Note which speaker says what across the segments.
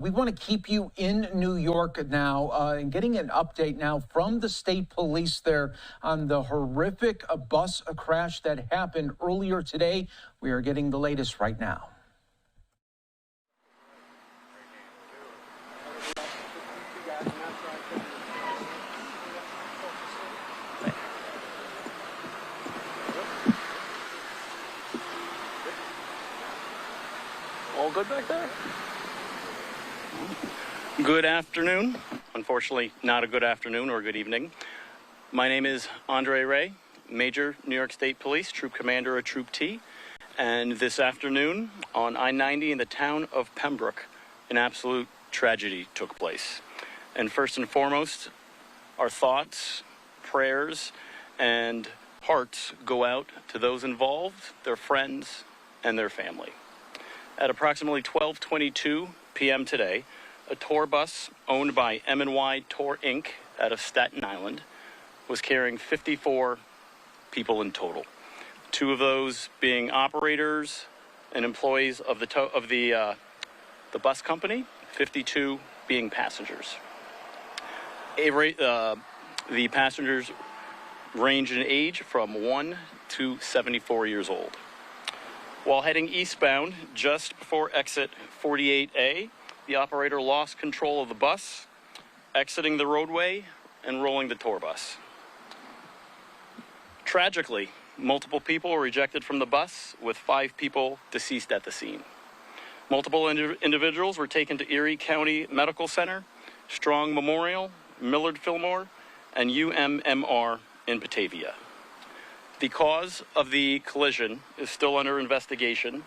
Speaker 1: We want to keep you in New York now and getting an update now from the state police there on the horrific bus crash that happened earlier today. We are getting the latest right now.
Speaker 2: All good back there? Good afternoon. Unfortunately, not a good afternoon or good evening. My name is Andre Ray, Major New York State Police, Troop Commander of Troop T. And this afternoon on I-90 in the town of Pembroke, an absolute tragedy took place. And first and foremost, our thoughts, prayers, and hearts go out to those involved, their friends, and their family. At approximately 12:22 p.m. today, a tour bus owned by M&Y Tour Inc. out of Staten Island was carrying 54 people in total. 2 of those being operators and employees of the bus company, 52 being passengers. The passengers range in age from 1 to 74 years old. While heading eastbound just before exit 48A, the operator lost control of the bus, exiting the roadway and rolling the tour bus. Tragically, multiple people were ejected from the bus, with 5 people deceased at the scene. Multiple individuals were taken to Erie County Medical Center, Strong Memorial, Millard Fillmore, and UMMR in Batavia. The cause of the collision is still under investigation.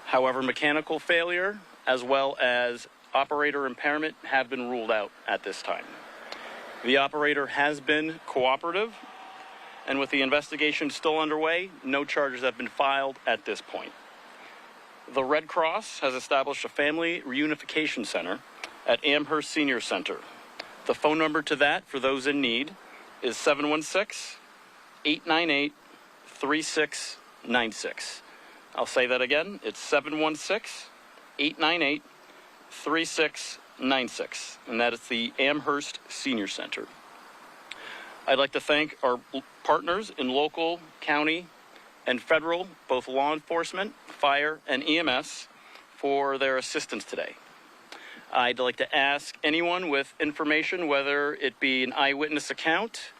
Speaker 2: However, mechanical failure as well as operator impairment have been ruled out at this time. The operator has been cooperative, and with the investigation still underway, no charges have been filed at this point. The Red Cross has established a family reunification center at Amherst Senior Center. The phone number to that, for those in need, is 716-898-3696. I'll say that again. It's 716-898-3696, and that is the Amherst Senior Center. I'd like to thank our partners in local, county, and federal, both law enforcement, fire, and EMS, for their assistance today. I'd like to ask anyone with information, whether it be an eyewitness account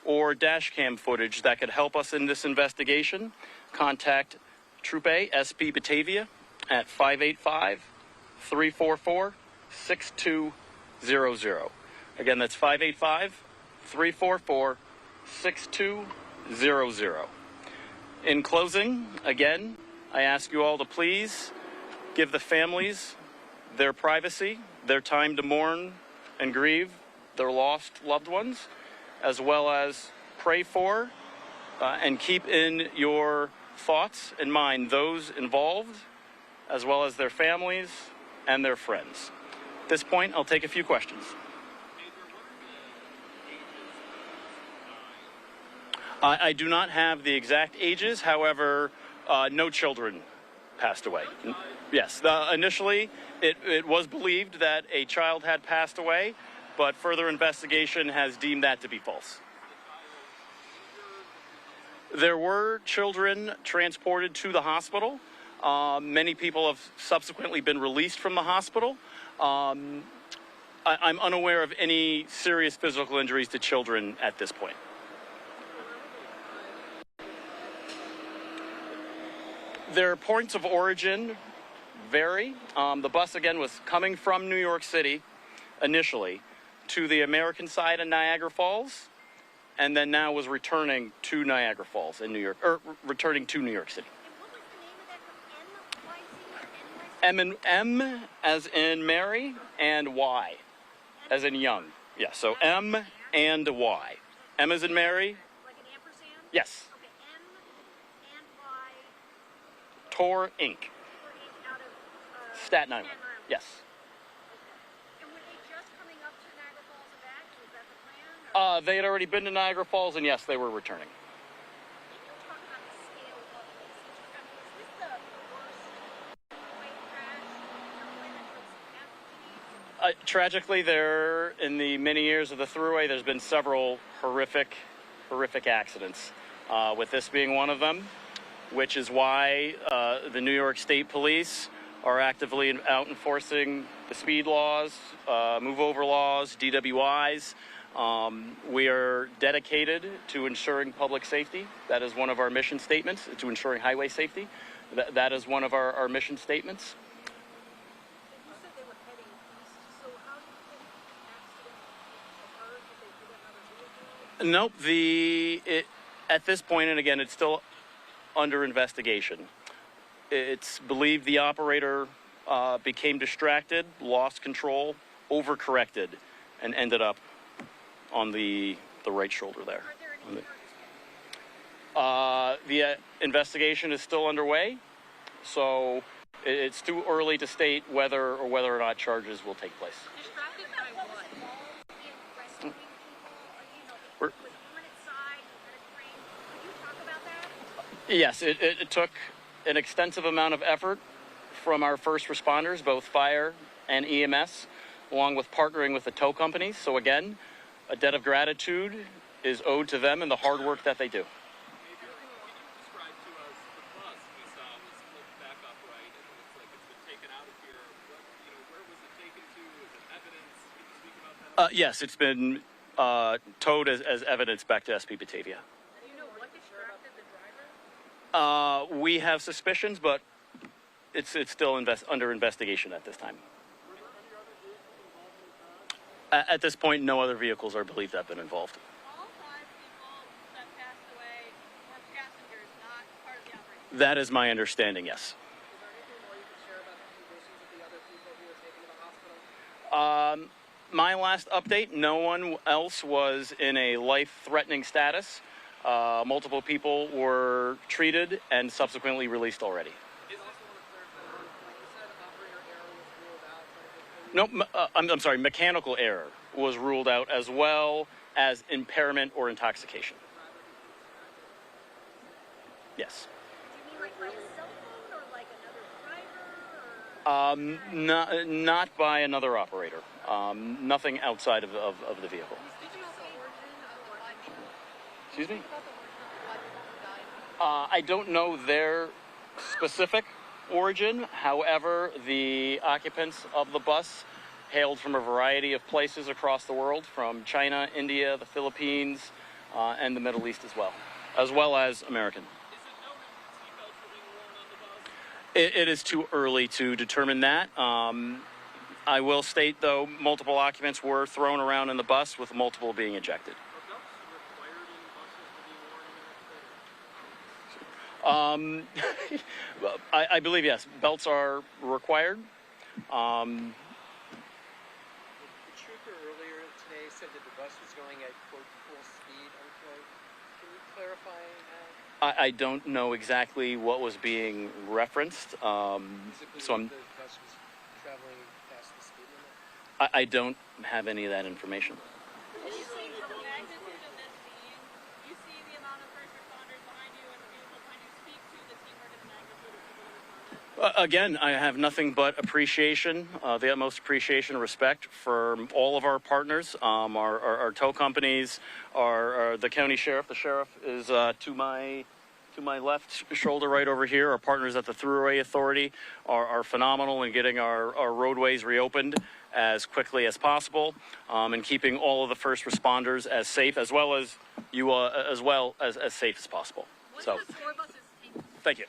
Speaker 2: or dash cam footage that could help us in this investigation, contact Troop A, SP Batavia at 585-344-6200. Again, that's 585-344-6200. In closing, again, I ask you all to please give the families their privacy, their time to mourn and grieve their lost loved ones, as well as pray for and keep in your thoughts and mind those involved, as well as their families and their friends. At this point, I'll take a few questions. I do not have the exact ages, however, no children passed away. Yes, initially it was believed that a child had passed away, but further investigation has deemed that to be false. There were children transported to the hospital. Many people have subsequently been released from the hospital. I'm unaware of any serious physical injuries to children at this point. Their points of origin vary. The bus, again, was coming from New York City initially to the American side of Niagara Falls, and then now was returning to Niagara Falls in New York, or returning to New York City. And what was the name of that? M as in Mary, and Y as in young. Yeah, so M and Y. M as in Mary.
Speaker 3: Like an ampersand?
Speaker 2: Yes.
Speaker 3: Okay, M and Y.
Speaker 2: Tour Inc.
Speaker 3: Out of
Speaker 2: Staten Island. Yes.
Speaker 3: Okay. And were they just coming up to Niagara Falls and back? Was that the plan? Or?
Speaker 2: They had already been to Niagara Falls, and yes, they were returning.
Speaker 3: Can you talk about the scale of this? I mean, is this the worst plane crash? Or plane that was
Speaker 2: Tragically, in the many years of the Thruway, there's been several horrific accidents, with this being one of them, which is why the New York State Police are actively out enforcing the speed laws, move over laws, DWIs. We are dedicated to ensuring public safety. That is one of our mission statements, to ensuring highway safety. That is one of our mission statements.
Speaker 3: You said they were heading east, so how do you think the accident occurred? Did they hit another vehicle?
Speaker 2: Nope, at this point, and again, it's still under investigation. It's believed the operator became distracted, lost control, overcorrected, and ended up on the right shoulder there.
Speaker 3: Are there any charges?
Speaker 2: The investigation is still underway, so it's too early to state whether or not charges will take place.
Speaker 3: Distracted by what? In rescuing people, with on its side, at a crane. Could you talk about that?
Speaker 2: Yes, it took an extensive amount of effort from our first responders, both fire and EMS, along with partnering with the tow companies. So again, a debt of gratitude is owed to them and the hard work that they do. Yes, it's been towed as evidence back to SP Batavia.
Speaker 3: Do you know what distracted the driver?
Speaker 2: We have suspicions, but it's still under investigation at this time. At this point, no other vehicles are believed to have been involved.
Speaker 3: All 5 people that passed away were passengers, not part of the operation.
Speaker 2: That is my understanding, yes.
Speaker 4: Is there anything more you could share about the conditions of the other people who were taken to the hospital?
Speaker 2: My last update, no one else was in a life-threatening status. Multiple people were treated and subsequently released already.
Speaker 4: I also want to clarify, like you said, operator error was ruled out.
Speaker 2: No, I'm sorry, mechanical error was ruled out, as well as impairment or intoxication. Yes.
Speaker 3: Do you mean like by a cell phone or like another driver? Or...
Speaker 2: Not by another operator. Nothing outside of the vehicle.
Speaker 3: Did you know the origin of why people?
Speaker 2: Excuse me?
Speaker 3: About the origin of why people died?
Speaker 2: I don't know their specific origin. However, the occupants of the bus hailed from a variety of places across the world, from China, India, the Philippines, and the Middle East as well as American.
Speaker 4: Is it known if seatbelts were being worn on the bus?
Speaker 2: It is too early to determine that. I will state, though, multiple occupants were thrown around in the bus, with multiple being ejected.
Speaker 4: Are belts required in buses to be worn in their
Speaker 2: I believe, yes, belts are required.
Speaker 5: The trooper earlier today said that the bus was going at, quote, full speed, unquote. Can you clarify that?
Speaker 2: I don't know exactly what was being referenced.
Speaker 5: Is it
Speaker 2: So
Speaker 5: believed the bus was traveling past the speed limit?
Speaker 2: I don't have any of that information.
Speaker 3: Did you see the magnitude of this scene? You see the amount of first responders behind you and the vehicle behind you. Speak to the teamwork and the magnitude of people that responded.
Speaker 2: Again, I have nothing but appreciation, the utmost appreciation and respect for all of our partners, our tow companies, the county sheriff. The sheriff is to my left shoulder right over here. Our partners at the Thruway Authority are phenomenal in getting our roadways reopened as quickly as possible, and keeping all of the first responders as safe, as well as safe as possible.
Speaker 3: What
Speaker 2: So,
Speaker 3: did the tour buses take?
Speaker 2: thank you.